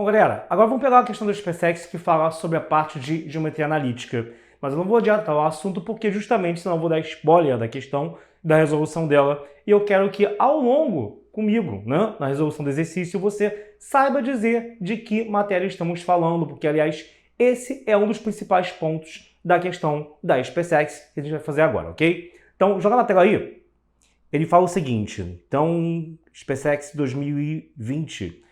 Bom, galera, agora vamos pegar a questão do SpaceX que fala sobre a parte de geometria analítica. Mas eu não vou adiantar o assunto porque justamente senão eu vou dar spoiler da questão da resolução dela. E eu quero que ao longo, comigo, né, na resolução do exercício, você saiba dizer de que matéria estamos falando, porque, aliás, esse é um dos principais pontos da questão da SpaceX que a gente vai fazer agora, ok? Então, joga na tela aí. Ele fala o seguinte, então, SpaceX 2020,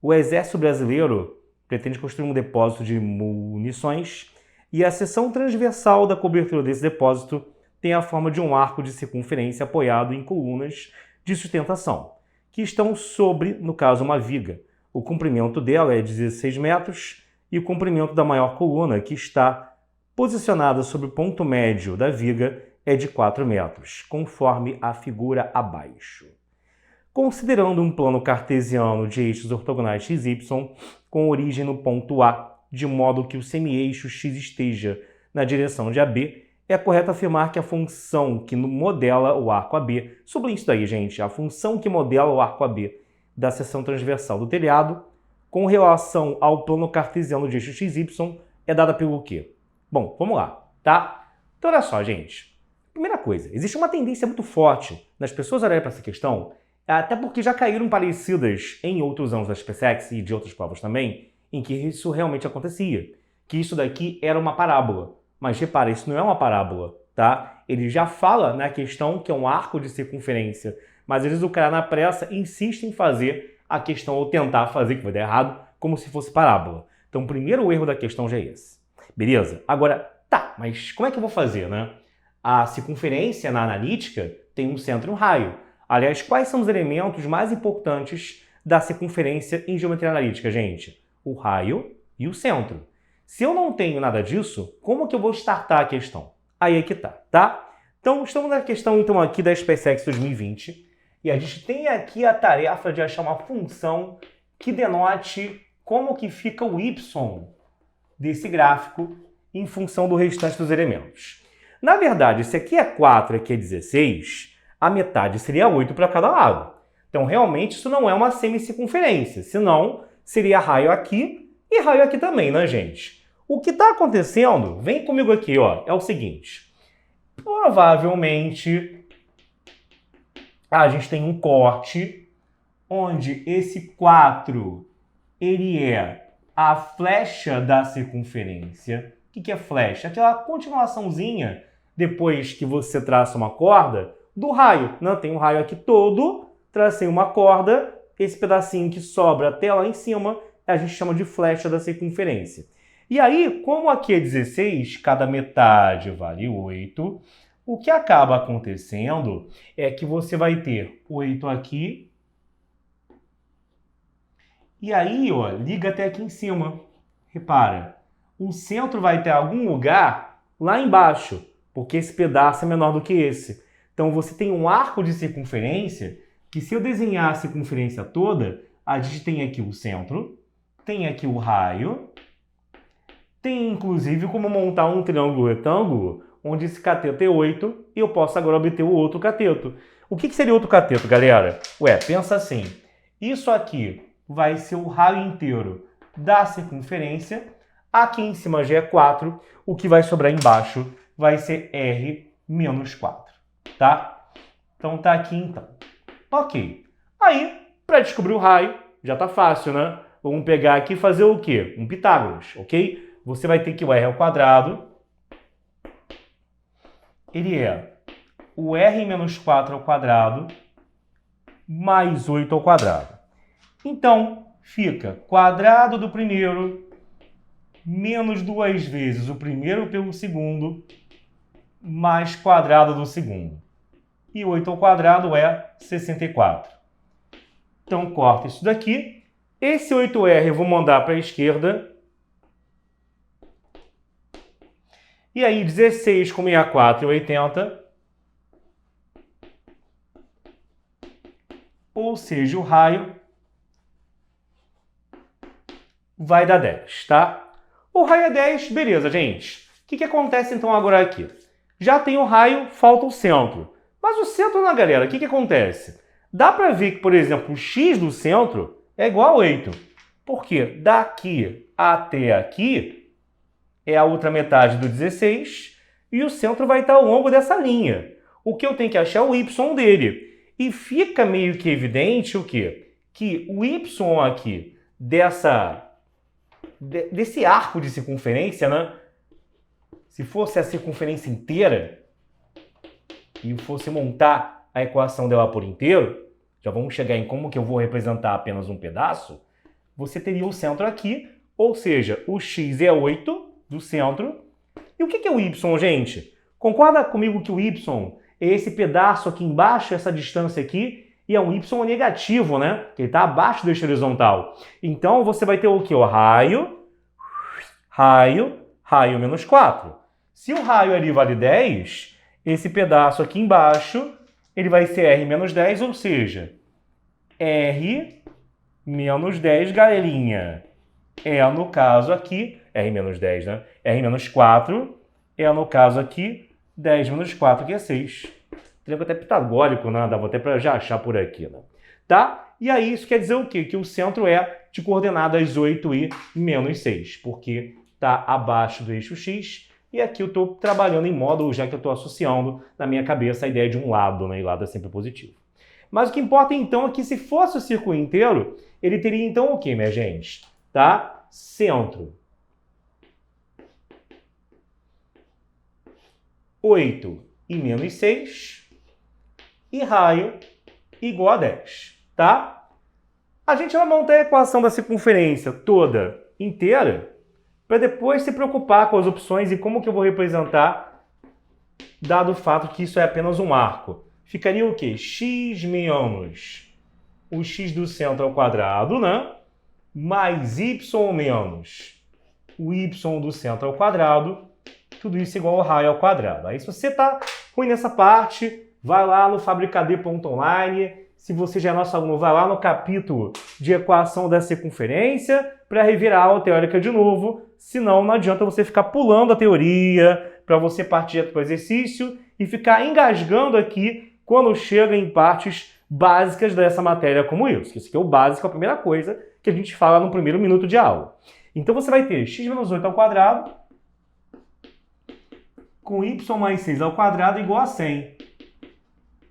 o Exército Brasileiro pretende construir um depósito de munições e a seção transversal da cobertura desse depósito tem a forma de um arco de circunferência apoiado em colunas de sustentação, que estão sobre, no caso, uma viga. O comprimento dela é 16 metros e o comprimento da maior coluna, que está posicionada sobre o ponto médio da viga, é de 4 metros, conforme a figura abaixo. Considerando um plano cartesiano de eixos ortogonais XY, com origem no ponto A, de modo que o semi-eixo X esteja na direção de AB, é correto afirmar que a função que modela o arco AB, sublinhe isso daí, gente, a função que modela o arco AB da seção transversal do telhado, com relação ao plano cartesiano de eixo XY, é dada pelo quê? Bom, vamos lá, tá? Então, olha só, gente. Primeira coisa, existe uma tendência muito forte nas pessoas olharem para essa questão, até porque já caíram parecidas em outros anos da SpaceX e de outras provas também, em que isso realmente acontecia, que isso daqui era uma parábola. Mas repara, isso não é uma parábola, tá? Ele já fala na questão que é um arco de circunferência, mas às vezes o cara na pressa insiste em fazer a questão, ou tentar fazer, que vai dar errado, como se fosse parábola. Então o primeiro erro da questão já é esse. Beleza? Agora, tá, mas como é que eu vou fazer, né? A circunferência na analítica tem um centro e um raio. Aliás, quais são os elementos mais importantes da circunferência em geometria analítica, gente? O raio e o centro. Se eu não tenho nada disso, como que eu vou startar a questão? Aí é que tá? Então, estamos na questão então aqui da SpaceX 2020 e a gente tem aqui a tarefa de achar uma função que denote como que fica o y desse gráfico em função do restante dos elementos. Na verdade, se aqui é 4 e aqui é 16, a metade seria 8 para cada lado. Então, realmente, isso não é uma semicircunferência, senão seria raio aqui e raio aqui também, né, gente? O que está acontecendo, vem comigo aqui, ó, é o seguinte. Provavelmente, a gente tem um corte onde esse 4, ele é a flecha da circunferência. O que é flecha? Aquela continuaçãozinha, depois que você traça uma corda, do raio. Não, tem um raio aqui todo, tracei uma corda, esse pedacinho que sobra até lá em cima, a gente chama de flecha da circunferência. E aí, como aqui é 16, cada metade vale 8, o que acaba acontecendo é que você vai ter 8 aqui, e aí, ó, liga até aqui em cima. Repara, o centro vai ter algum lugar lá embaixo, porque esse pedaço é menor do que esse. Então, você tem um arco de circunferência que, se eu desenhar a circunferência toda, a gente tem aqui o centro, tem aqui o raio, tem, inclusive, como montar um triângulo retângulo, onde esse cateto é 8, e eu posso agora obter o outro cateto. O que seria outro cateto, galera? Ué, pensa assim, isso aqui vai ser o raio inteiro da circunferência, aqui em cima já é 4, o que vai sobrar embaixo vai ser R menos 4, tá? Então tá aqui então. Ok. Aí, para descobrir o raio, já tá fácil, né? Vamos pegar aqui e fazer o quê? Um Pitágoras, ok? Você vai ter que o R ao quadrado, ele é o R menos 4 ao quadrado mais 8 ao quadrado. Então, fica quadrado do primeiro menos 2 vezes o primeiro pelo segundo mais quadrado do segundo. E 8 ao quadrado é 64. Então, corta isso daqui. Esse 8R eu vou mandar para a esquerda. E aí, 16 com 64 é 80. Ou seja, o raio vai dar 10, tá? O raio é 10, beleza, gente. O que acontece então agora aqui? Já tem o raio, falta o centro. Mas o centro, né, galera? O que acontece? Dá para ver que, por exemplo, o x do centro é igual a 8. Porque daqui até aqui é a outra metade do 16 e o centro vai estar ao longo dessa linha. O que eu tenho que achar é o y dele. E fica meio que evidente o quê? Que o y aqui desse arco de circunferência, né? Se fosse a circunferência inteira e fosse montar a equação dela por inteiro, já vamos chegar em como que eu vou representar apenas um pedaço, você teria o centro aqui, ou seja, o x é 8 do centro. E o que é o y, gente? Concorda comigo que o y é esse pedaço aqui embaixo, essa distância aqui, e é um y negativo, né? Que ele está abaixo do eixo horizontal. Então, você vai ter o quê? O raio menos 4. Se o raio ali vale 10, esse pedaço aqui embaixo, ele vai ser r menos 10, ou seja, r menos 10, galerinha. É, no caso aqui, r menos 10, né? R menos 4 é, no caso aqui, 10 menos 4, que é 6. Triângulo até pitagórico, né? Dava até para já achar por aqui, né? Tá? E aí isso quer dizer o quê? Que o centro é de coordenadas 8 e menos 6, porque está abaixo do eixo x. E aqui eu estou trabalhando em módulo, já que eu estou associando na minha cabeça a ideia de um lado, né? E lado é sempre positivo. Mas o que importa então é que se fosse o círculo inteiro, ele teria então o quê, minha gente? Tá? Centro 8 e menos 6 e raio igual a 10, tá? A gente vai montar a equação da circunferência toda inteira para depois se preocupar com as opções e como que eu vou representar, dado o fato que isso é apenas um arco. Ficaria o quê? X menos o x do centro ao quadrado, né? Mais y menos o y do centro ao quadrado, tudo isso igual ao raio ao quadrado. Aí se você está ruim nessa parte, vai lá no fabricad.online. Se você já é nosso aluno, vai lá no capítulo de equação da circunferência para rever a aula teórica de novo. Senão, não adianta você ficar pulando a teoria para você partir para o exercício e ficar engasgando aqui quando chega em partes básicas dessa matéria como isso. Isso aqui é o básico, a primeira coisa que a gente fala no primeiro minuto de aula. Então você vai ter x menos 8 ao quadrado com y mais 6 ao quadrado igual a 100.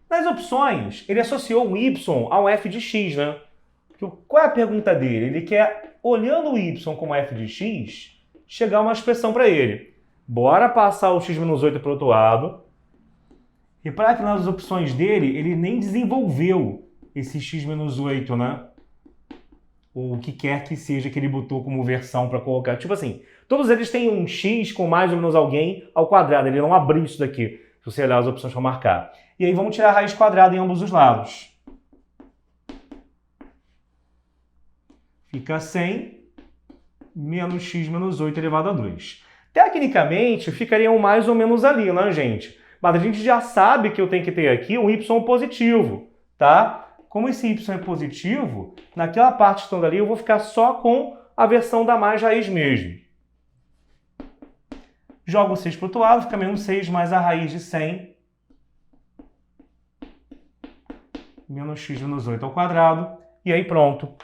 Nas opções, ele associou um y ao f de x, né? Qual é a pergunta dele? Ele quer, olhando o y como f de x, chegar a uma expressão para ele. Bora passar o x menos 8 para o outro lado. Repara que nas opções dele, ele nem desenvolveu esse x menos 8, né? Ou o que quer que seja que ele botou como versão para colocar. Tipo assim, todos eles têm um x com mais ou menos alguém ao quadrado. Ele não abriu isso daqui, se você olhar as opções para marcar. E aí vamos tirar a raiz quadrada em ambos os lados. Fica 100 menos x menos 8 elevado a 2. Tecnicamente, ficariam mais ou menos ali, né, gente? Mas a gente já sabe que eu tenho que ter aqui um y positivo, tá? Como esse y é positivo, naquela parte toda ali eu vou ficar só com a versão da mais raiz mesmo. Jogo 6 para o outro lado, fica menos 6 mais a raiz de 100 menos x menos 8 ao quadrado. E aí pronto.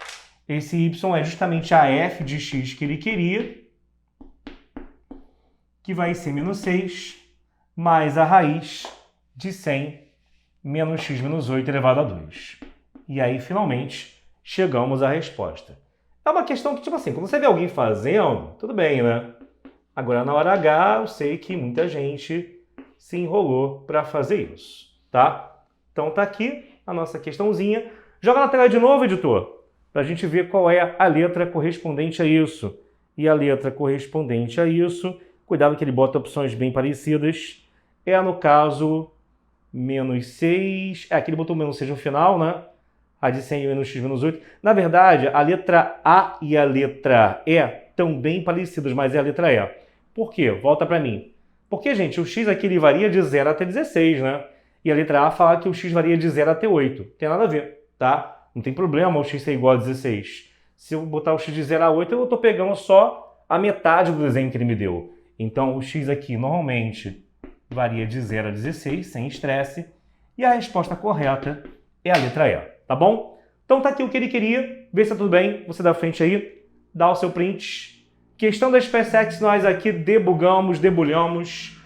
Esse y é justamente a f de x que ele queria, que vai ser menos 6 mais a raiz de 100 menos x menos 8 elevado a 2. E aí, finalmente, chegamos à resposta. É uma questão que, tipo assim, quando você vê alguém fazendo, tudo bem, né? Agora, na hora H, eu sei que muita gente se enrolou para fazer isso, tá? Então, tá aqui a nossa questãozinha. Joga na tela de novo, editor, para a gente ver qual é a letra correspondente a isso. E a letra correspondente a isso, cuidado que ele bota opções bem parecidas, é, no caso, menos 6. Aqui ele botou menos 6 no final, né? A de 100 menos x menos 8. Na verdade, a letra A e a letra E estão bem parecidas, mas é a letra E. Por quê? Volta para mim. Porque, gente, o x aqui ele varia de 0 até 16, né? E a letra A fala que o x varia de 0 até 8. Não tem nada a ver, tá? Não tem problema o x ser igual a 16. Se eu botar o x de 0 a 8, eu estou pegando só a metade do desenho que ele me deu. Então, o x aqui, normalmente, varia de 0 a 16, sem estresse. E a resposta correta é a letra E, tá bom? Então, tá aqui o que ele queria. Vê se tá tudo bem. Você dá frente aí. dá o seu print. Questão da SpaceX, nós aqui debugamos, debulhamos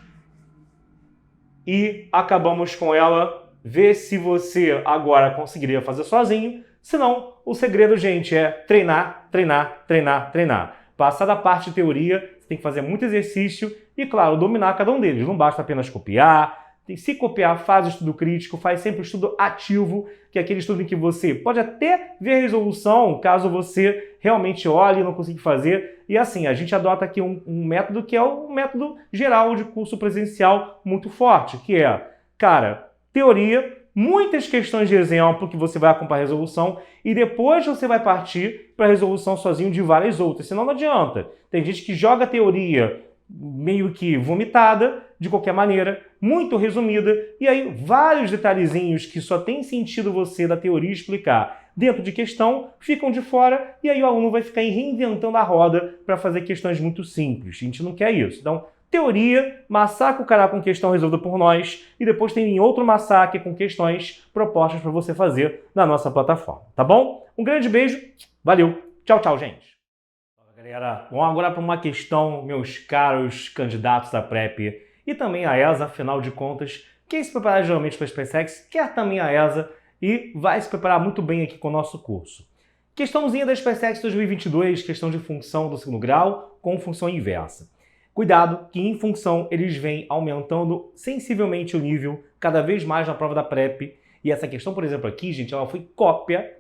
e acabamos com ela. Vê se você agora conseguiria fazer sozinho. Se não, o segredo, gente, é treinar, treinar, treinar, treinar. Passar da parte de teoria, você tem que fazer muito exercício e, claro, dominar cada um deles. Não basta apenas copiar. Se copiar, faz o estudo crítico, faz sempre o estudo ativo, que é aquele estudo em que você pode até ver a resolução, caso você realmente olhe e não consiga fazer. E assim, a gente adota aqui um método que é o método geral de curso presencial muito forte, que é, cara, teoria, muitas questões de exemplo que você vai acompanhar a resolução e depois você vai partir para a resolução sozinho de várias outras, senão não adianta. Tem gente que joga a teoria meio que vomitada, de qualquer maneira, muito resumida, e aí vários detalhezinhos que só tem sentido você da teoria explicar dentro de questão ficam de fora, e aí o aluno vai ficar reinventando a roda para fazer questões muito simples. A gente não quer isso. Então, teoria, massacre o cara com questão resolvida por nós, e depois tem outro massacre com questões propostas para você fazer na nossa plataforma, tá bom? Um grande beijo, valeu, tchau, tchau, gente! Galera, vamos agora para uma questão, meus caros candidatos à PrEP e também à ESA, afinal de contas, quem se prepara geralmente para a SpaceX quer também a ESA e vai se preparar muito bem aqui com o nosso curso. Questãozinha da SpaceX 2022, questão de função do segundo grau com função inversa. Cuidado que em função eles vêm aumentando sensivelmente o nível cada vez mais na prova da PrEP e essa questão, por exemplo, aqui, gente, ela foi cópia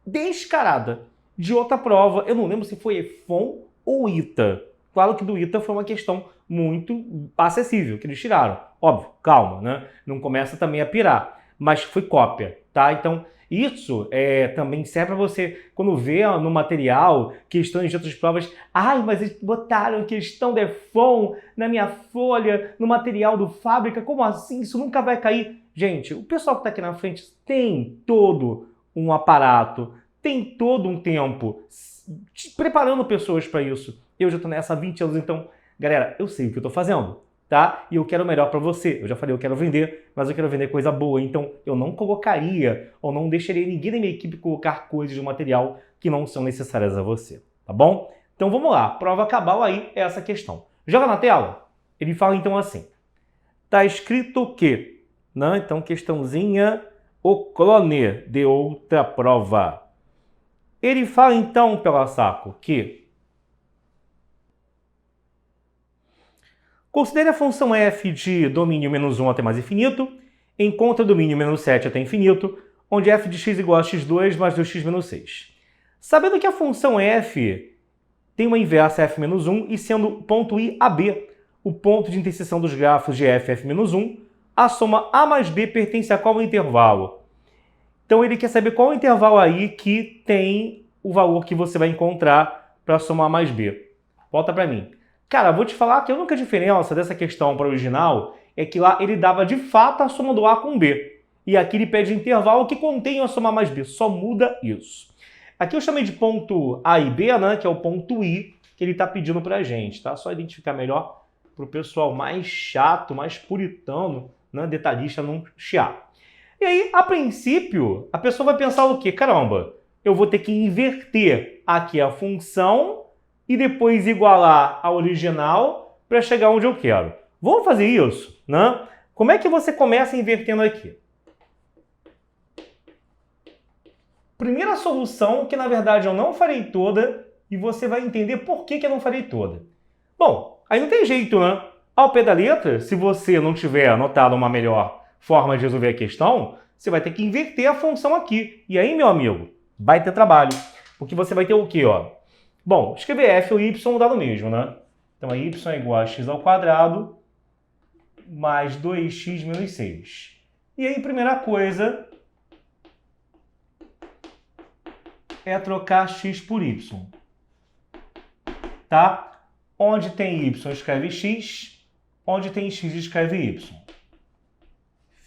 descarada de outra prova, eu não lembro se foi EFON ou ITA. Claro que do ITA foi uma questão muito acessível, que eles tiraram. Óbvio, calma, né? Não começa também a pirar, mas foi cópia, tá? Então, isso também serve para você, quando vê no material questões de outras provas, ai, mas eles botaram questão de EFON na minha folha, no material do Fábrica, como assim? Isso nunca vai cair. Gente, o pessoal que está aqui na frente tem todo um aparato, tem todo um tempo preparando pessoas para isso. Eu já estou nessa há 20 anos, então, galera, eu sei o que eu estou fazendo, tá? E eu quero o melhor para você. Eu já falei, eu quero vender, mas eu quero vender coisa boa. Então, eu não colocaria ou não deixaria ninguém da minha equipe colocar coisas de material que não são necessárias a você, tá bom? Então, vamos lá. Prova cabal aí é essa questão. Joga na tela. Ele fala, então, assim. Tá escrito o quê? Não? Então, questãozinha, o clone de outra prova. Ele fala então, pela saco, que considere a função f de domínio menos 1 até mais infinito, encontre o domínio menos 7 até infinito, onde f de x igual a x2 mais 2x menos 6. Sabendo que a função f tem uma inversa f menos 1 e sendo ponto I a B, o ponto de interseção dos grafos de f e f menos 1, a soma a mais b pertence a qual intervalo? Então ele quer saber qual intervalo aí que tem o valor que você vai encontrar para somar A mais B. Volta para mim. Cara, vou te falar que a única diferença dessa questão para a original é que lá ele dava de fato a soma do A com B. E aqui ele pede intervalo que contém a soma A mais B. Só muda isso. Aqui eu chamei de ponto A e B, né, que é o ponto I que ele está pedindo para a gente. Tá? Só identificar melhor para o pessoal mais chato, mais puritano, né, detalhista, não chiar. E aí, a princípio, a pessoa vai pensar o quê? Caramba, eu vou ter que inverter aqui a função e depois igualar a original para chegar onde eu quero. Vamos fazer isso, né? Como é que você começa invertendo aqui? Primeira solução, que na verdade eu não farei toda, e você vai entender por que eu não farei toda. Bom, aí não tem jeito, né? Ao pé da letra, se você não tiver anotado uma melhor forma de resolver a questão, você vai ter que inverter a função aqui. E aí, meu amigo, vai ter trabalho. Porque você vai ter o quê, ó? Bom, escrever f ou y dá no mesmo, né? Então, y é igual a x ao quadrado mais 2x menos 6. E aí, primeira coisa é trocar x por y. Tá? Onde tem y, escreve x. Onde tem x, escreve y.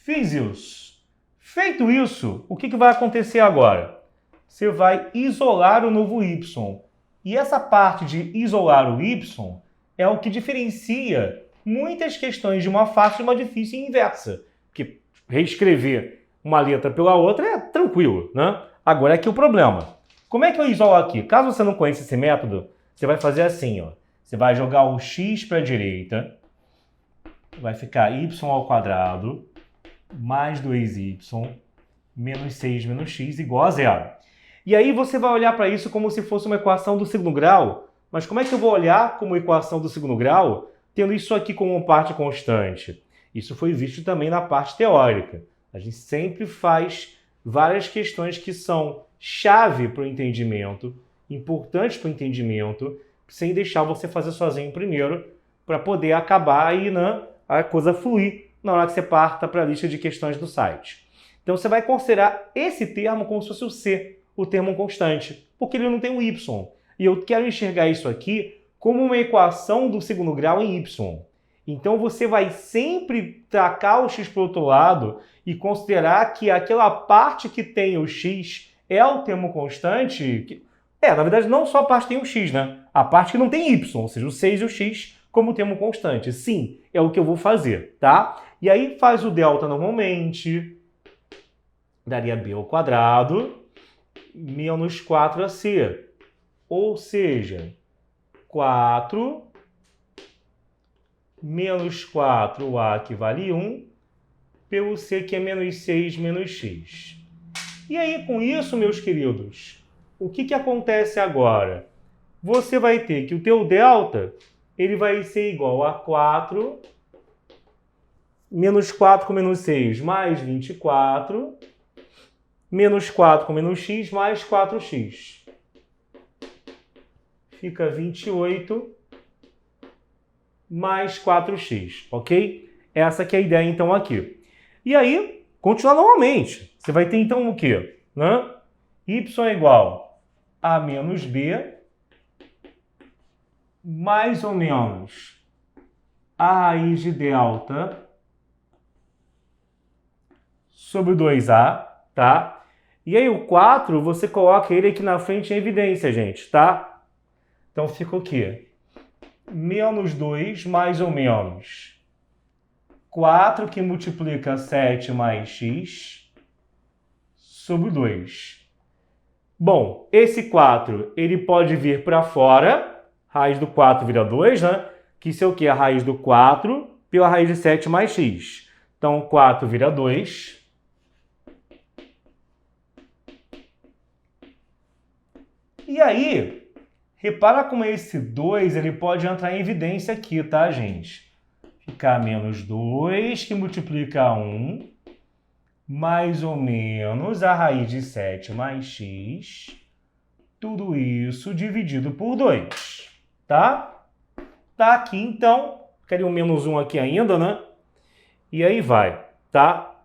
Fiz isso. Feito isso, o que vai acontecer agora? Você vai isolar o novo y. E essa parte de isolar o y é o que diferencia muitas questões de uma fácil e uma difícil e inversa. Porque reescrever uma letra pela outra é tranquilo, né? Agora aqui o problema. Como é que eu isolo aqui? Caso você não conheça esse método, você vai fazer assim, ó. Você vai jogar o x para a direita, vai ficar y ao quadrado mais 2y menos 6 menos x igual a zero. E aí você vai olhar para isso como se fosse uma equação do segundo grau. Mas como é que eu vou olhar como equação do segundo grau tendo isso aqui como parte constante? Isso foi visto também na parte teórica. A gente sempre faz várias questões que são chave para o entendimento, importantes para o entendimento, sem deixar você fazer sozinho primeiro, para poder acabar aí, né, a coisa fluir na hora que você parta para a lista de questões do site. Então você vai considerar esse termo como se fosse o C, o termo constante, porque ele não tem um y. E eu quero enxergar isso aqui como uma equação do segundo grau em y. Então você vai sempre tacar o x para o outro lado e considerar que aquela parte que tem o x é o termo constante. Na verdade, não só a parte que tem o x, né? A parte que não tem y, ou seja, o 6 e o x como termo constante. Sim, é o que eu vou fazer, tá? E aí faz o delta normalmente, daria b ao quadrado menos 4ac. Ou seja, 4 menos 4a que vale 1, pelo c que é menos 6 menos x. E aí, com isso, meus queridos, o que acontece agora? Você vai ter que o teu delta ele vai ser igual a 4 menos 4 com menos 6 mais 24, menos 4 com menos x mais 4x. Fica 28 mais 4x, ok? Essa que é a ideia, então, aqui. E aí, continuar normalmente. Você vai ter, então, o quê? Né? Y é igual a menos b, mais ou menos a raiz de delta sobre 2a, tá? E aí o 4, você coloca ele aqui na frente em evidência, gente, tá? Então fica o quê? Menos 2 mais ou menos 4 que multiplica 7 mais x sobre 2. Bom, esse 4, ele pode vir para fora, raiz do 4 vira 2, né? Que isso é o quê? A raiz do 4 pela raiz de 7 mais x. Então, 4 vira 2. E aí, repara como esse 2 ele pode entrar em evidência aqui, tá, gente? Ficar menos 2 que multiplica 1, mais ou menos a raiz de 7 mais x, tudo isso dividido por 2, tá? Tá aqui, então, queria um menos 1 aqui ainda, né? E aí vai, tá?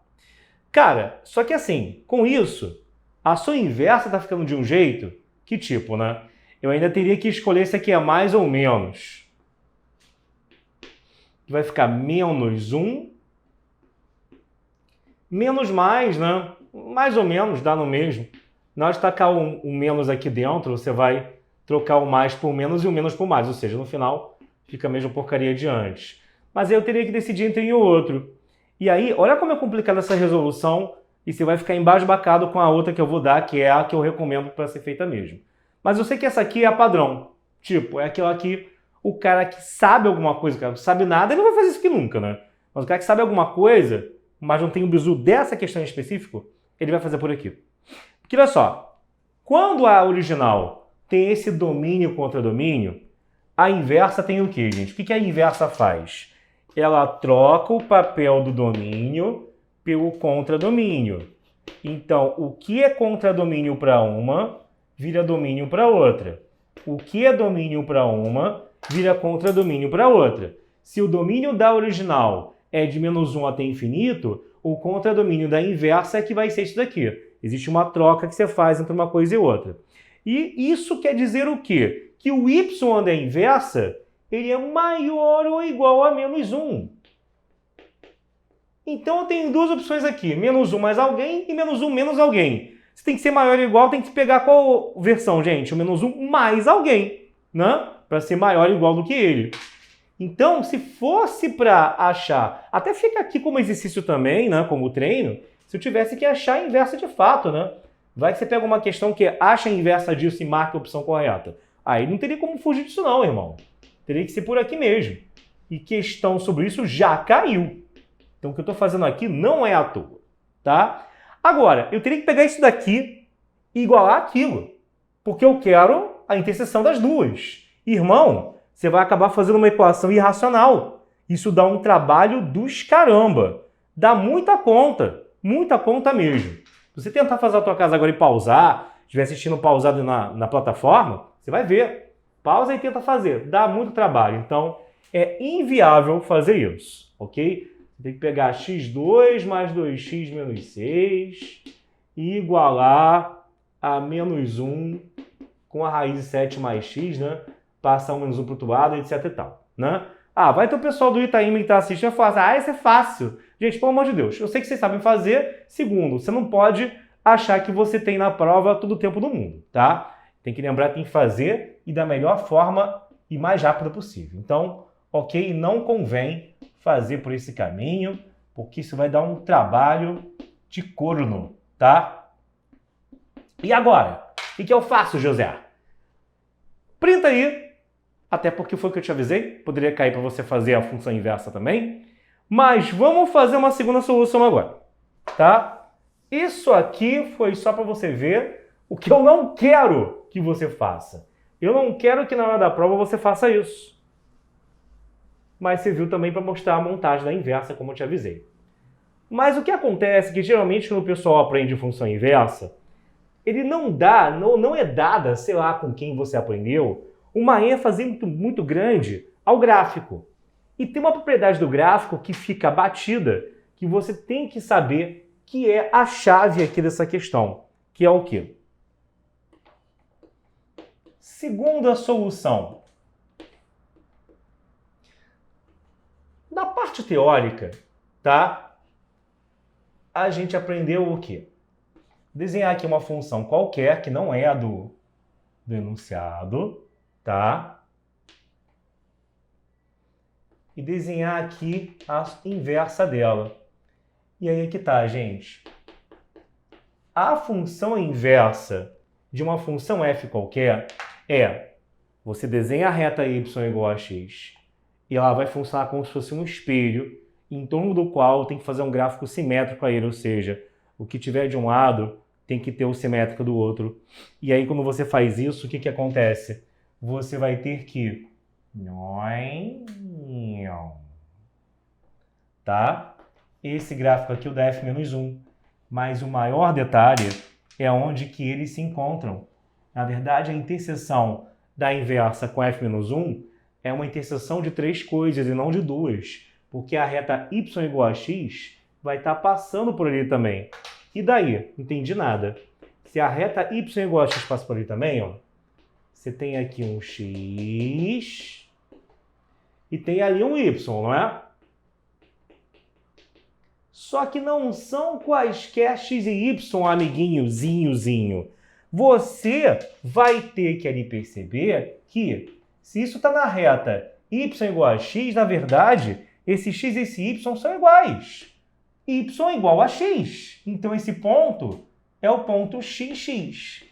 Cara, só que assim, com isso, a sua inversa tá ficando de um jeito, que tipo, né? Eu ainda teria que escolher se aqui é mais ou menos. Vai ficar menos 1, menos mais, né? Mais ou menos, dá no mesmo. Na hora de tacar o menos aqui dentro, você vai trocar o mais por menos e o menos por mais. Ou seja, no final, fica a mesma porcaria de antes. Mas aí eu teria que decidir entre um e o outro. E aí, olha como é complicada essa resolução e você vai ficar embasbacado com a outra que eu vou dar, que é a que eu recomendo para ser feita mesmo. Mas eu sei que essa aqui é a padrão. Tipo, é aquela que o cara que sabe alguma coisa, o cara que sabe nada, ele não vai fazer isso aqui nunca, né? Mas o cara que sabe alguma coisa, mas não tem o bizu dessa questão em específico, ele vai fazer por aqui. Porque olha só, quando a original tem esse domínio contra domínio, a inversa tem o quê, gente? O que a inversa faz? Ela troca o papel do domínio pelo contradomínio. Então, o que é contradomínio para uma, vira domínio para outra. O que é domínio para uma, vira contradomínio para outra. Se o domínio da original é de menos 1 até infinito, o contradomínio da inversa é que vai ser isso daqui. Existe uma troca que você faz entre uma coisa e outra. E isso quer dizer o quê? Que o y da inversa ele é maior ou igual a menos 1. Então eu tenho duas opções aqui, menos 1 mais alguém e menos 1 menos alguém. Se tem que ser maior ou igual, tem que pegar qual versão, gente? O menos 1 mais alguém, né? Para ser maior ou igual do que ele. Então, se fosse para achar, até fica aqui como exercício também, né? Como treino, se eu tivesse que achar a inversa de fato, né? Vai que você pega uma questão que acha a inversa disso e marca a opção correta. Aí não teria como fugir disso não, irmão. Teria que ser por aqui mesmo. E questão sobre isso já caiu. Então o que eu estou fazendo aqui não é à toa, tá? Agora, eu teria que pegar isso daqui e igualar aquilo. Porque eu quero a interseção das duas. Irmão, você vai acabar fazendo uma equação irracional. Isso dá um trabalho dos caramba. Dá muita conta mesmo. Se você tentar fazer a tua casa agora e pausar, estiver assistindo pausado na plataforma, você vai ver. Pausa e tenta fazer. Dá muito trabalho. Então, é inviável fazer isso, ok? Você tem que pegar x2 mais 2x menos 6 e igualar a menos 1 com a raiz de 7 mais x, né? Passar um menos 1 para o outro lado, etc e tal, né? Ah, vai ter o pessoal do Itaim que está assistindo e falar assim, ah, isso é fácil. Gente, pelo amor de Deus, eu sei que vocês sabem fazer. Segundo, você não pode achar que você tem na prova todo o tempo do mundo, tá? Tem que lembrar que tem que fazer e da melhor forma e mais rápida possível. Então, ok, não convém fazer por esse caminho, porque isso vai dar um trabalho de corno, tá? E agora, o que eu faço, José? Printa aí. Até porque foi o que eu te avisei, poderia cair para você fazer a função inversa também. Mas vamos fazer uma segunda solução agora, tá? Isso aqui foi só para você ver o que eu não quero que você faça. Eu não quero que na hora da prova você faça isso. Mas você viu também para mostrar a montagem da inversa, como eu te avisei. Mas o que acontece é que geralmente quando o pessoal aprende função inversa, ele não é dada, sei lá com quem você aprendeu, uma ênfase muito grande ao gráfico. E tem uma propriedade do gráfico que fica batida, que você tem que saber que é a chave aqui dessa questão, que é o quê? Segunda solução. Na parte teórica, tá? A gente aprendeu o quê? Desenhar aqui uma função qualquer, que não é a do enunciado, tá? E desenhar aqui a inversa dela. E aí é que tá, gente. A função inversa de uma função f qualquer é você desenha a reta y igual a x e ela vai funcionar como se fosse um espelho em torno do qual tem que fazer um gráfico simétrico a ele, ou seja, o que tiver de um lado tem que ter o simétrico do outro. E aí quando você faz isso, o que acontece? Você vai ter que... Tá? Esse gráfico aqui, o da f-1. Mas o maior detalhe é onde que eles se encontram. Na verdade, a interseção da inversa com f-1 é uma interseção de 3 coisas e não de 2. Porque a reta y igual a x vai estar passando por ali também. E daí? Não entendi nada. Se a reta y igual a x passa por ali também, ó, você tem aqui um x e tem ali um y, não é? Só que não são quaisquer x e y, amiguinhozinho. Você vai ter que ali perceber que se isso está na reta y igual a x, na verdade, esse x e esse y são iguais. Y igual a x. Então esse ponto é o ponto xx.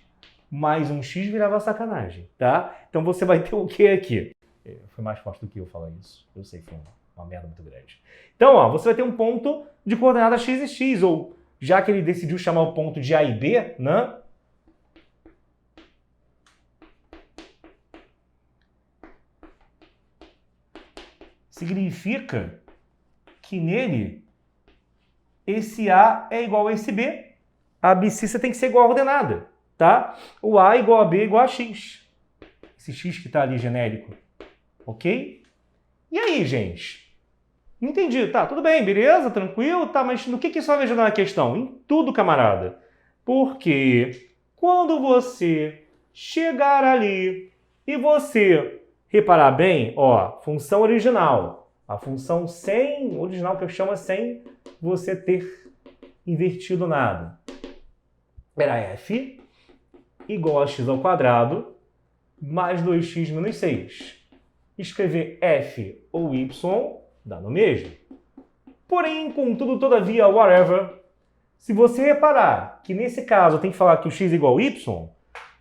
Mais um x virava sacanagem, tá? Então você vai ter o que aqui? Foi mais forte do que eu falar isso. Eu sei que foi uma merda muito grande. Então, ó, você vai ter um ponto de coordenada x e x, ou já que ele decidiu chamar o ponto de A e B, né? Significa que nele esse A é igual a esse B. A abscissa tem que ser igual a ordenada, tá? O A igual a B igual a x. Esse x que está ali genérico. Ok? E aí, gente? Não entendi. Tá, tudo bem, beleza, tranquilo, tá, mas no que isso vai ajudar na questão? Em tudo, camarada. Porque quando você chegar ali e você reparar bem, ó, função original. A função sem, original que eu chamo sem você ter invertido nada. Era f igual a x ao quadrado mais 2x menos 6. Escrever f ou y dá no mesmo. Porém, contudo, todavia, whatever, Se você reparar que nesse caso eu tenho que falar que o x é igual a y,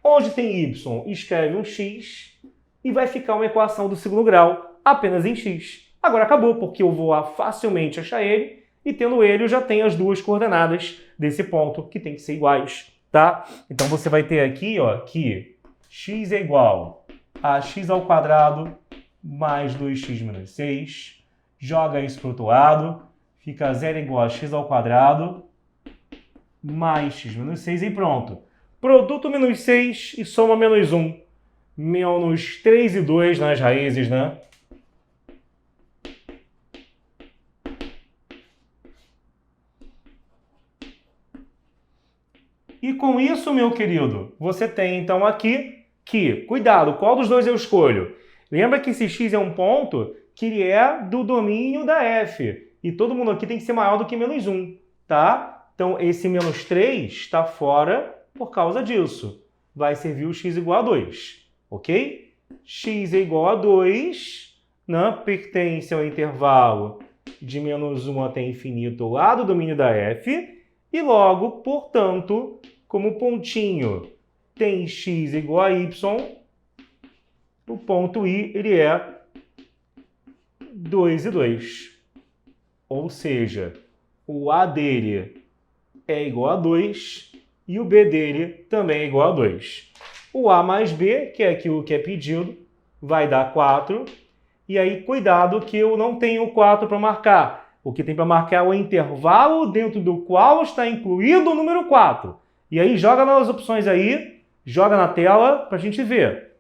onde tem y, escreve um x e vai ficar uma equação do segundo grau apenas em x. Agora acabou, porque eu vou facilmente achar ele e tendo ele eu já tenho as duas coordenadas desse ponto que tem que ser iguais, tá? Então você vai ter aqui, ó, que x é igual a x ao quadrado mais 2x menos 6. Joga isso para o outro lado, fica 0 igual a x ao quadrado mais x menos 6 e pronto. Produto menos 6 e soma menos 1. Menos 3 e 2 nas raízes, né? E com isso, meu querido, você tem então aqui que, cuidado, qual dos dois eu escolho? Lembra que esse x é um ponto que ele é do domínio da f. E todo mundo aqui tem que ser maior do que menos 1, tá? Então, esse menos 3 está fora por causa disso. Vai servir o x igual a 2, ok? X é igual a 2, né? Pertence ao intervalo de menos 1 até infinito lá do domínio da f. E logo, portanto, como o pontinho tem x igual a y, o ponto I ele é 2 e 2. Ou seja, o A dele é igual a 2 e o B dele também é igual a 2. O A mais B, que é aquilo que é pedido, vai dar 4. E aí, cuidado que eu não tenho 4 para marcar. O que tem para marcar é o intervalo dentro do qual está incluído o número 4. E aí, joga nas opções aí, joga na tela para a gente ver.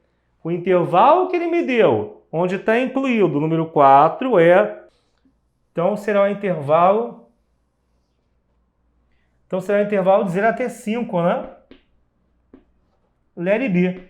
O intervalo que ele me deu, onde está incluído o número 4 é... Então, será o intervalo... Então, será o intervalo de 0 até 5, né? Let it be.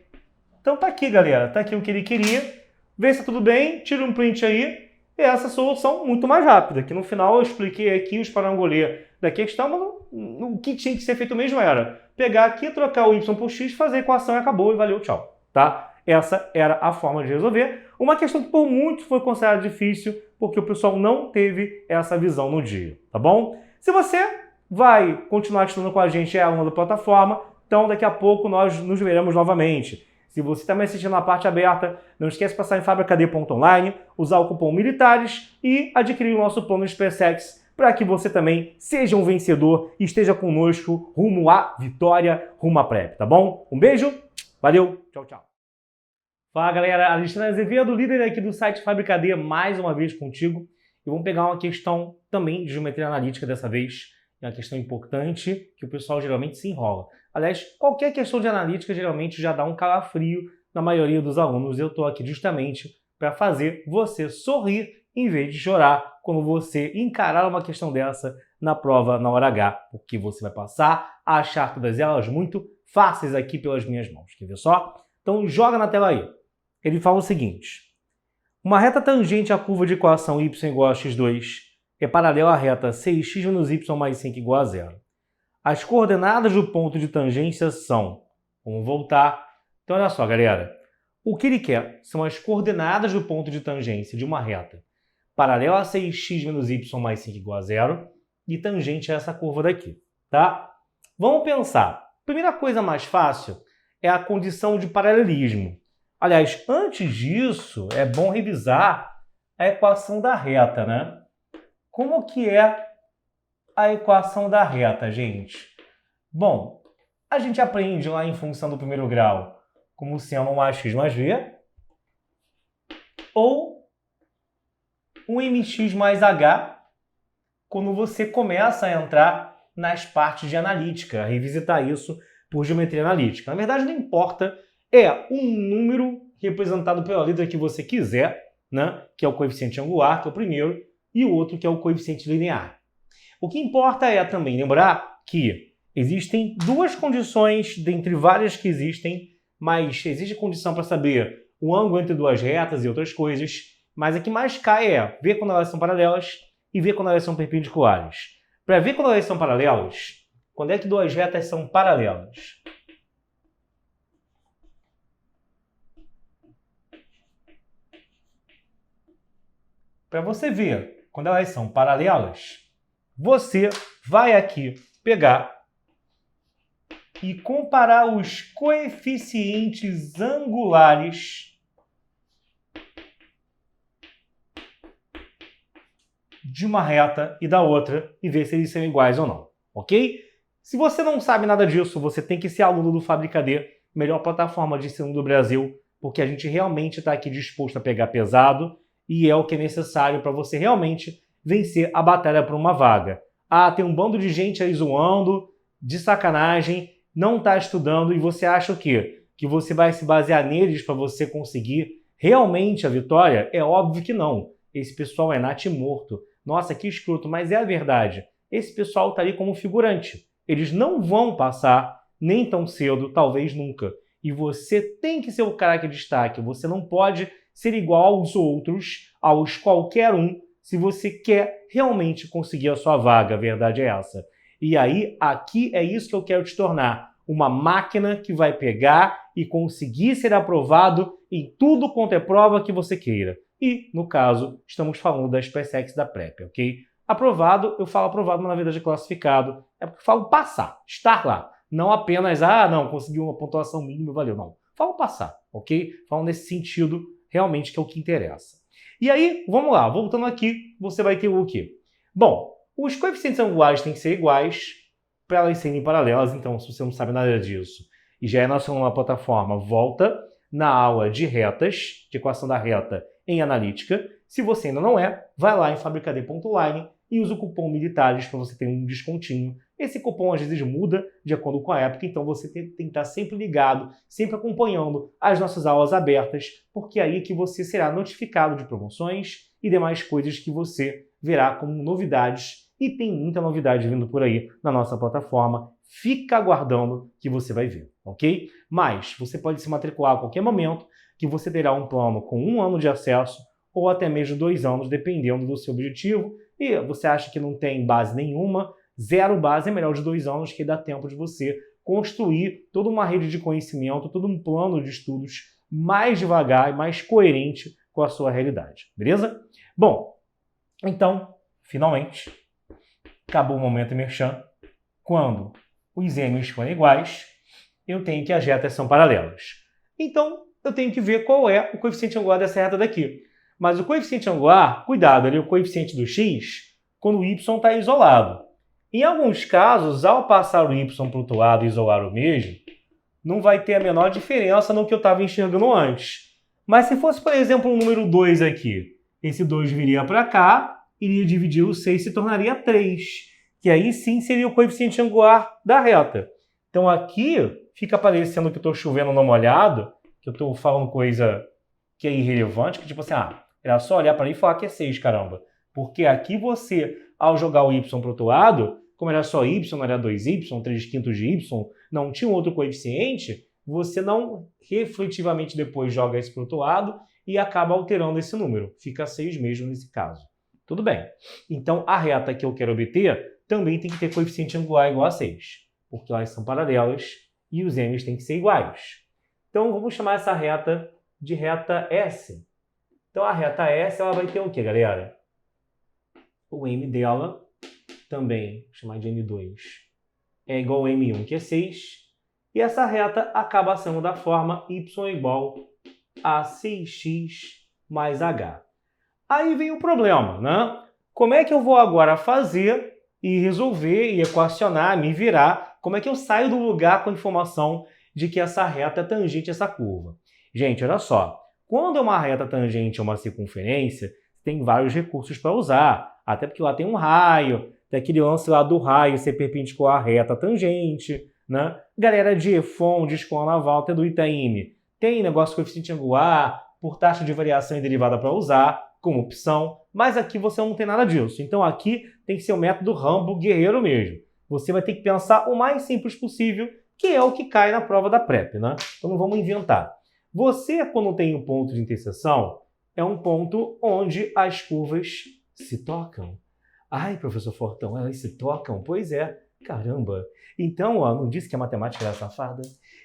Então, tá aqui, galera. Tá aqui o que ele queria. Vê se tá tudo bem, tira um print aí. E essa solução muito mais rápida, que no final eu expliquei aqui os parangolê da questão, mas o que tinha que ser feito mesmo era pegar aqui, trocar o y por x, fazer a equação e acabou, e valeu, tchau. Tá? Essa era a forma de resolver. Uma questão que por muito foi considerada difícil, porque o pessoal não teve essa visão no dia, tá bom? Se você vai continuar estudando com a gente, é aluno da plataforma, então daqui a pouco nós nos veremos novamente. Se você está me assistindo na parte aberta, não esquece de passar em fabricad.online, usar o cupom MILITARES e adquirir o nosso plano SpaceX para que você também seja um vencedor e esteja conosco rumo à vitória, rumo à PrEP, tá bom? Um beijo, valeu, tchau, tchau. Fala galera, Alexandre Azevedo, líder aqui do site Fabricad, mais uma vez contigo. E vamos pegar uma questão também de geometria analítica dessa vez. É uma questão importante que o pessoal geralmente se enrola. Aliás, qualquer questão de analítica geralmente já dá um calafrio na maioria dos alunos. Eu estou aqui justamente para fazer você sorrir em vez de chorar quando você encarar uma questão dessa na prova na hora H, porque você vai passar a achar todas elas muito fáceis aqui pelas minhas mãos. Quer ver só? Então joga na tela aí. Ele fala o seguinte: uma reta tangente à curva de equação y igual a x2 é paralela à reta 6x menos y mais 5 igual a 0. As coordenadas do ponto de tangência são... Vamos voltar. Então, olha só, galera. O que ele quer são as coordenadas do ponto de tangência de uma reta paralela a 6x menos y mais 5 igual a 0 e tangente a essa curva daqui, tá? Vamos pensar. Primeira coisa mais fácil é a condição de paralelismo. Aliás, antes disso, é bom revisar a equação da reta, né? Como que é a equação da reta, gente? Bom, a gente aprende lá em função do primeiro grau como sendo um ax mais v ou um mx mais h quando você começa a entrar nas partes de analítica, revisitar isso por geometria analítica. Na verdade, não importa, é um número representado pela letra que você quiser, né? Que é o coeficiente angular, que é o primeiro, e o outro que é o coeficiente linear. O que importa é também lembrar que existem duas condições dentre várias que existem, mas existe condição para saber o ângulo entre duas retas e outras coisas, mas a que mais cai é ver quando elas são paralelas e ver quando elas são perpendiculares. Para ver quando elas são paralelas, quando é que duas retas são paralelas? Para você ver quando elas são paralelas, você vai aqui pegar e comparar os coeficientes angulares de uma reta e da outra e ver se eles são iguais ou não, ok? Se você não sabe nada disso, você tem que ser aluno do Fabricadê, melhor plataforma de ensino do Brasil, porque a gente realmente está aqui disposto a pegar pesado e é o que é necessário para você realmente vencer a batalha por uma vaga. Ah, tem um bando de gente aí zoando, de sacanagem, não está estudando e você acha o quê? Que você vai se basear neles para você conseguir realmente a vitória? É óbvio que não. Esse pessoal é natimorto. Nossa, que escroto, mas é a verdade. Esse pessoal está ali como figurante. Eles não vão passar nem tão cedo, talvez nunca. E você tem que ser o cara que destaque. Você não pode ser igual aos outros, aos qualquer um, se você quer realmente conseguir a sua vaga. A verdade é essa. E aí, aqui é isso que eu quero te tornar. Uma máquina que vai pegar e conseguir ser aprovado em tudo quanto é prova que você queira. E, no caso, estamos falando da SpaceX da PrEP, ok? Aprovado, eu falo aprovado, mas na verdade é classificado. É porque eu falo passar, estar lá. Não apenas, não, consegui uma pontuação mínima, valeu, não. Falo passar, ok? Falo nesse sentido, realmente, que é o que interessa. E aí, vamos lá, voltando aqui, você vai ter o quê? Bom, os coeficientes angulares têm que ser iguais para elas serem paralelas, então, se você não sabe nada disso e já é nacional na plataforma, volta na aula de retas, de equação da reta em analítica. Se você ainda não é, vai lá em fabricadê.online e usa o cupom militares para você ter um descontinho. Esse cupom às vezes muda de acordo com a época, então você tem que estar sempre ligado, sempre acompanhando as nossas aulas abertas, porque é aí que você será notificado de promoções e demais coisas que você verá como novidades. E tem muita novidade vindo por aí na nossa plataforma. Fica aguardando que você vai ver, ok? Mas você pode se matricular a qualquer momento, que você terá um plano com 1 ano de acesso ou até mesmo 2 anos, dependendo do seu objetivo. E você acha que não tem base nenhuma, 0 base, é melhor de 2 anos, que dá tempo de você construir toda uma rede de conhecimento, todo um plano de estudos mais devagar e mais coerente com a sua realidade, beleza? Bom, então, finalmente, acabou o momento merchan. Quando os m's forem iguais, eu tenho que as retas são paralelas. Então, eu tenho que ver qual é o coeficiente angular dessa reta daqui. Mas o coeficiente angular, cuidado, ali é o coeficiente do x quando o y está isolado. Em alguns casos, ao passar o y para o outro lado e isolar o mesmo, não vai ter a menor diferença no que eu estava enxergando antes. Mas se fosse, por exemplo, o número 2 aqui, esse 2 viria para cá, iria dividir o 6 e se tornaria 3, que aí sim seria o coeficiente angular da reta. Então aqui fica parecendo que eu estou chovendo no molhado, que eu estou falando coisa que é irrelevante, que tipo assim, era só olhar para ali e falar que é 6, caramba. Porque aqui você, ao jogar o y para o outro lado, como era só y, não era 2y, 3/5 de y, não tinha um outro coeficiente, você não refletivamente depois joga isso para o outro lado e acaba alterando esse número. Fica 6 mesmo nesse caso. Tudo bem. Então, a reta que eu quero obter também tem que ter coeficiente angular igual a 6, porque elas são paralelas e os m's têm que ser iguais. Então, vamos chamar essa reta de reta S. Então, a reta S ela vai ter o quê, galera? O m dela também, vou chamar de M2, é igual a M1, que é 6. E essa reta acaba sendo da forma y igual a 6x mais h. Aí vem o problema, né? Como é que eu vou agora fazer e resolver e equacionar, me virar? Como é que eu saio do lugar com a informação de que essa reta é tangente a essa curva? Gente, olha só. Quando é uma reta tangente a uma circunferência, tem vários recursos para usar. Até porque lá tem um raio, tem aquele lance lá do raio ser perpendicular à reta tangente, né? Galera de EFON, de escola naval, até do Itaime, tem negócio coeficiente angular, por taxa de variação e derivada para usar, como opção, mas aqui você não tem nada disso. Então aqui tem que ser o método Rambo guerreiro mesmo. Você vai ter que pensar o mais simples possível, que é o que cai na prova da PrEP, né? Então não vamos inventar. Você, quando tem um ponto de interseção, é um ponto onde as curvas se tocam. Ai, professor Fortão, elas se tocam? Pois é, caramba. Então, não disse que a matemática era safada?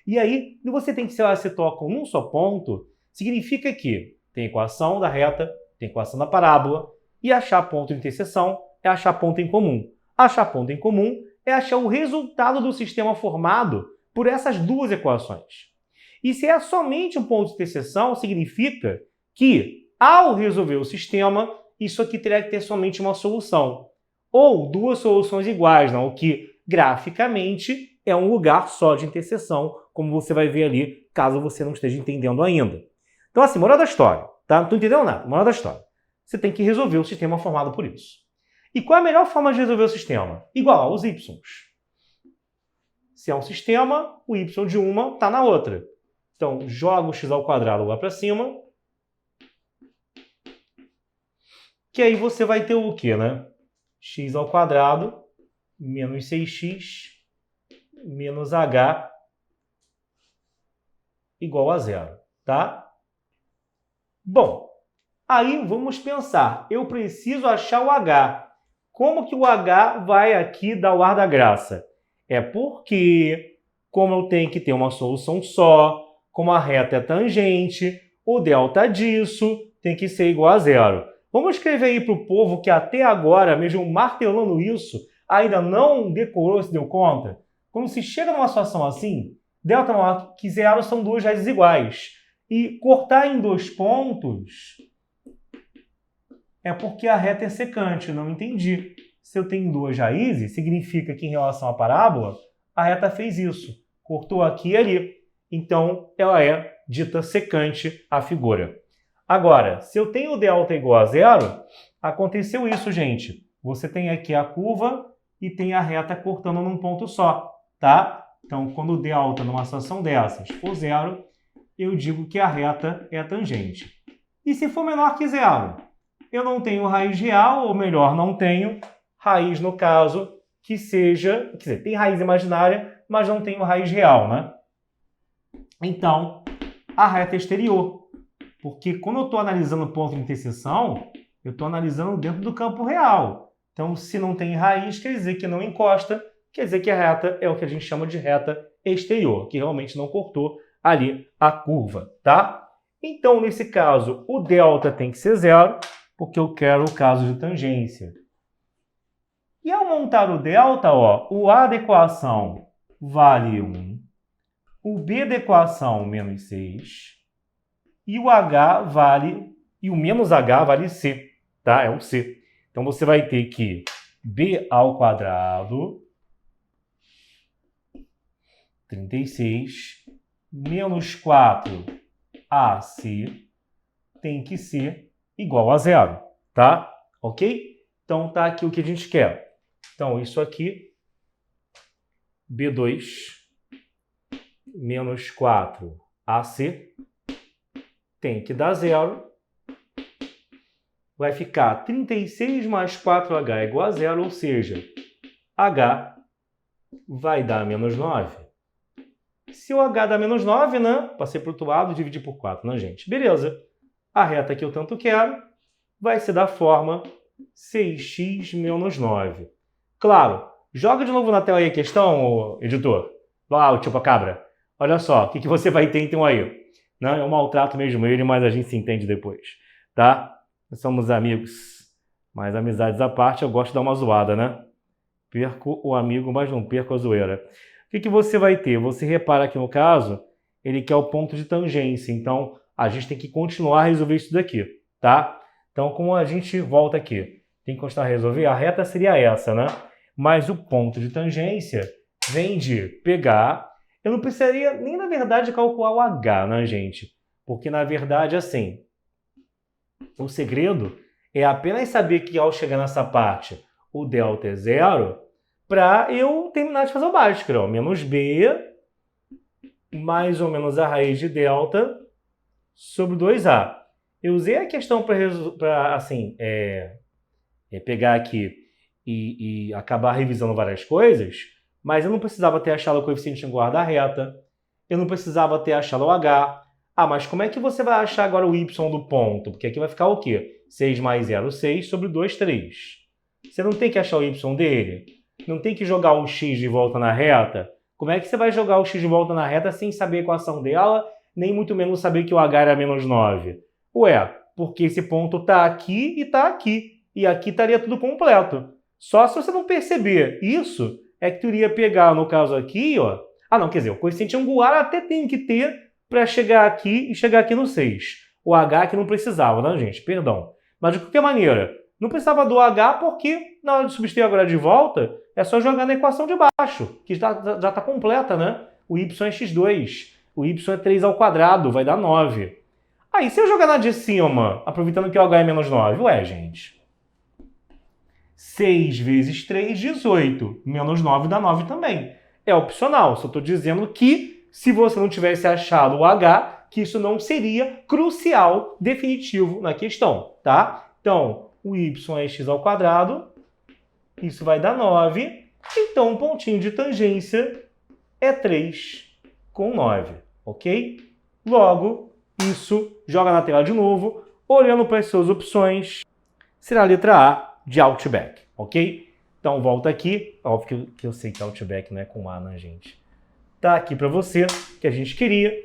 E aí, você tem que se elas se tocam num só ponto, significa que tem equação da reta, tem equação da parábola, e achar ponto de interseção é achar ponto em comum. Achar ponto em comum é achar o resultado do sistema formado por essas duas equações. E se é somente um ponto de interseção, significa que, ao resolver o sistema, isso aqui teria que ter somente uma solução. Ou duas soluções iguais, não? O que, graficamente, é um lugar só de interseção, como você vai ver ali, caso você não esteja entendendo ainda. Então, assim, moral da história, tá? Não estou entendendo nada. Moral da história. Você tem que resolver o sistema formado por isso. E qual é a melhor forma de resolver o sistema? Igual aos y. Se é um sistema, o y de uma está na outra. Então, joga o x ao quadrado lá para cima. Que aí você vai ter o quê, né? X ao quadrado menos 6x menos h igual a zero, tá? Bom, aí vamos pensar. Eu preciso achar o h. Como que o h vai aqui dar o ar da graça? É porque, como eu tenho que ter uma solução só, como a reta é tangente, o delta disso tem que ser igual a zero. Vamos escrever aí para o povo que até agora, mesmo martelando isso, ainda não decorou, se deu conta? Quando se chega numa situação assim, delta maior que zero são duas raízes iguais. E cortar em dois pontos é porque a reta é secante, eu não entendi. Se eu tenho duas raízes, significa que em relação à parábola, a reta fez isso. Cortou aqui e ali. Então, ela é dita secante a figura. Agora, se eu tenho delta igual a zero, aconteceu isso, gente. Você tem aqui a curva e tem a reta cortando num ponto só, tá? Então, quando o delta numa situação dessas for zero, eu digo que a reta é tangente. E se for menor que zero? Eu não tenho raiz real, ou melhor, não tenho raiz, no caso, que seja... Quer dizer, tem raiz imaginária, mas não tenho raiz real, né? Então, a reta é exterior. Porque quando eu estou analisando o ponto de interseção, eu estou analisando dentro do campo real. Então, se não tem raiz, quer dizer que não encosta, quer dizer que a reta é o que a gente chama de reta exterior, que realmente não cortou ali a curva, tá? Então, nesse caso, o delta tem que ser zero, porque eu quero o caso de tangência. E ao montar o delta, ó, o A da equação vale 1, o B da equação menos 6, e o H vale, e o menos H vale C, tá? É o C. Então, você vai ter que B ao quadrado, 36, menos 4AC tem que ser igual a zero, tá? Ok? Então, tá aqui o que a gente quer. Então, isso aqui, B2 menos 4AC tem que dar zero. Vai ficar 36 mais 4H igual a zero, ou seja, H vai dar menos 9. Se o H dá menos 9, né? Passei para o outro lado, dividir por 4, né, gente? Beleza. A reta que eu tanto quero vai ser da forma 6x menos 9. Claro, joga de novo na tela aí a questão, editor. Vai lá, o chupa-cabra. Olha só, o que você vai ter então aí? Não, eu maltrato mesmo ele, mas a gente se entende depois, tá? Nós somos amigos, mas amizades à parte, eu gosto de dar uma zoada, né? Perco o amigo, mas não perco a zoeira. O que você vai ter? Você repara que, no caso, ele quer o ponto de tangência. Então, a gente tem que continuar a resolver isso daqui, tá? Então, como a gente volta aqui, tem que continuar a resolver, a reta seria essa, né? Mas o ponto de tangência vem de pegar... Eu não precisaria nem, na verdade, calcular o H, né, gente? Porque, na verdade, assim, o segredo é apenas saber que, ao chegar nessa parte, o delta é zero, para eu terminar de fazer o básico, ó. Menos B, mais ou menos a raiz de delta, sobre 2A. Eu usei a questão para assim, pegar aqui e acabar revisando várias coisas, mas eu não precisava ter achado o coeficiente angular da reta, eu não precisava ter achado o H. Ah, mas como é que você vai achar agora o Y do ponto? Porque aqui vai ficar o quê? 6 mais 0, 6 sobre 2, 3. Você não tem que achar o Y dele? Não tem que jogar o X de volta na reta? Como é que você vai jogar o X de volta na reta sem saber a equação dela, nem muito menos saber que o H era menos 9? Ué, porque esse ponto está aqui e está aqui. E aqui estaria tudo completo. Só se você não perceber isso, é que tu iria pegar, no caso aqui, ó... Ah, não, quer dizer, o coeficiente angular até tem que ter para chegar aqui e chegar aqui no 6. O H aqui não precisava, né, gente? Perdão. Mas de qualquer maneira, não precisava do H porque na hora de substituir agora de volta, é só jogar na equação de baixo, que já está completa, né? O y é x2, o y é 3 ao quadrado, vai dar 9. Aí, se eu jogar na de cima, aproveitando que o H é menos 9, ué, gente... 6 vezes 3, 18. Menos 9 dá 9 também. É opcional, só estou dizendo que, se você não tivesse achado o H, que isso não seria crucial, definitivo na questão, tá? Então, o y é x ao quadrado, isso vai dar 9. Então, o pontinho de tangência é 3 com 9, ok? Logo, isso, joga na tela de novo, olhando para as suas opções, será a letra A de Outback, ok? Então, volta aqui. Óbvio que eu sei que Outback não é com A, né, gente? Tá aqui para você, que a gente queria.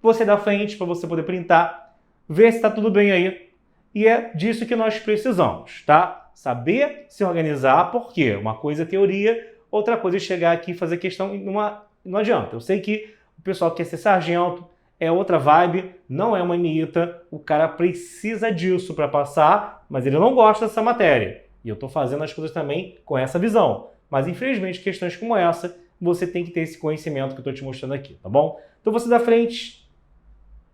Você da frente, para você poder printar, ver se está tudo bem aí. E é disso que nós precisamos, tá? Saber se organizar, porque uma coisa é teoria, outra coisa é chegar aqui e fazer questão. Não adianta. Eu sei que o pessoal quer ser sargento, é outra vibe, não é uma MITA, o cara precisa disso para passar, mas ele não gosta dessa matéria. E eu estou fazendo as coisas também com essa visão. Mas, infelizmente, questões como essa, você tem que ter esse conhecimento que eu estou te mostrando aqui, tá bom? Então, você da frente,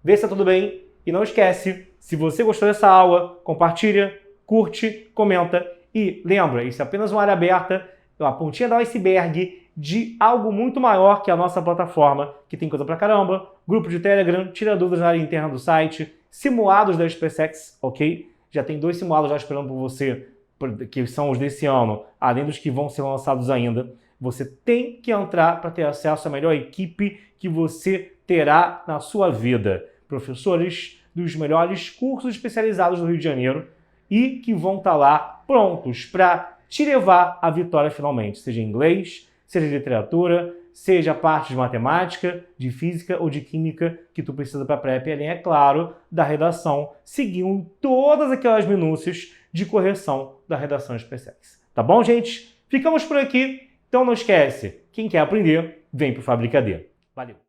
vê se está tudo bem. E não esquece, se você gostou dessa aula, compartilha, curte, comenta. E lembra, isso é apenas uma área aberta, a pontinha do iceberg de algo muito maior que a nossa plataforma, que tem coisa pra caramba, grupo de Telegram, tira dúvidas na área interna do site, simulados da SpaceX, ok? Já tem 2 simulados já esperando por você, que são os desse ano, além dos que vão ser lançados ainda. Você tem que entrar para ter acesso à melhor equipe que você terá na sua vida. Professores dos melhores cursos especializados do Rio de Janeiro e que vão estar lá prontos para te levar à vitória finalmente, seja em inglês, seja de literatura, seja a parte de matemática, de física ou de química que tu precisa para a prep, além, é claro, da redação, seguindo todas aquelas minúcias de correção da redação SpaceX. Tá bom, gente? Ficamos por aqui. Então não esquece, quem quer aprender, vem pro Fabricadeiro. Valeu!